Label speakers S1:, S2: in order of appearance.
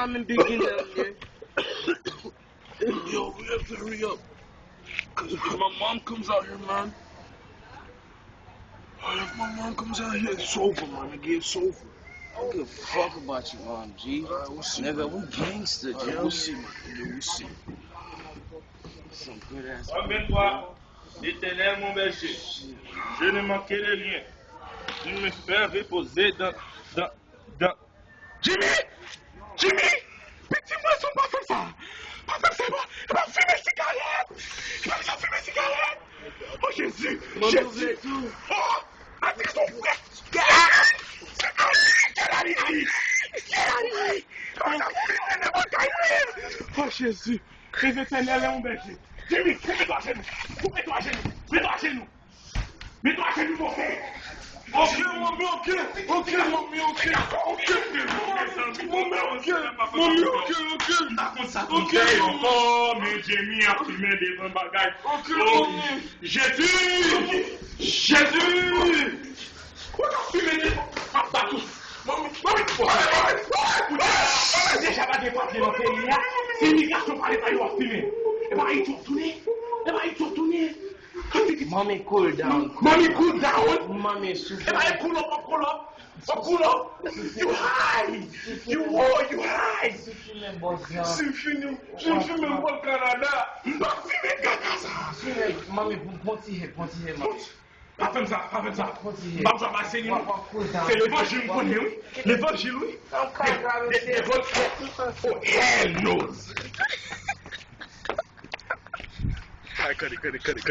S1: me begin down there.
S2: Yo, we have to hurry up. Cause if my mom comes out here, man. If my mom comes out here, it's over, man. Nigga, it's over.
S1: I don't give a fuck about your mom, G.
S2: Alright, we'll see.
S1: Nigga, we gangster,
S2: Alright,
S1: Joe.
S2: we'll see, man. Yeah, we'll see.
S1: Some good ass.
S3: Emmène-toi, l'Éternel, mon berger. Je ne manquerai rien. Tu me fais reposer dans.
S2: Jimmy! Jimmy! Petit poisson, pas faire ça! Pas faire ça, il va fumer cigarette! Il va fumer cigarette! Oh Jésus! Jésus! Oh! Avec son frère! Get out of here! Oh Jésus!
S3: Les Éternel, mon berger.
S2: Jimmy, mets-toi à genoux! Mets-toi à genoux! Mets-toi à genoux! Mets-toi à genoux, mon frère!
S3: Ok, mon mieux, ok! Ok, mon mieux, ok! Ok, mon mieux, ok! Mon mieux, ok, ok!
S2: Raconte ça,
S3: Ok,
S2: oh, mais Jimmy a fumé des bons bagages.
S3: Ok,
S2: Oh,
S3: mon mieux!
S2: Jésus! Jésus! Pourquoi tu fumé des bons déjà pas des papiers dans le pays, c'est l'immigration par les pays à fumer. Et bah, ils sont retournés. Et bah, ils sont retournés.
S1: Mommy, cool down.
S2: Mommy, cool down.
S1: Mommy,
S2: Et
S1: super.
S2: bah, cool up, cool up. Cool up. You high. You high.
S1: C'est fini, boss.
S3: C'est fini. Je ne fume même pas le Canada.
S2: Pas fumer caca, ça.
S1: Mommy, ponti, mommy.
S2: Pas comme ça, pas comme ça.
S1: Ponti.
S2: Pas comme ça, c'est l'évangile, vous connaissez, oui? L'évangile, oui? Oh, hell no. Cut it.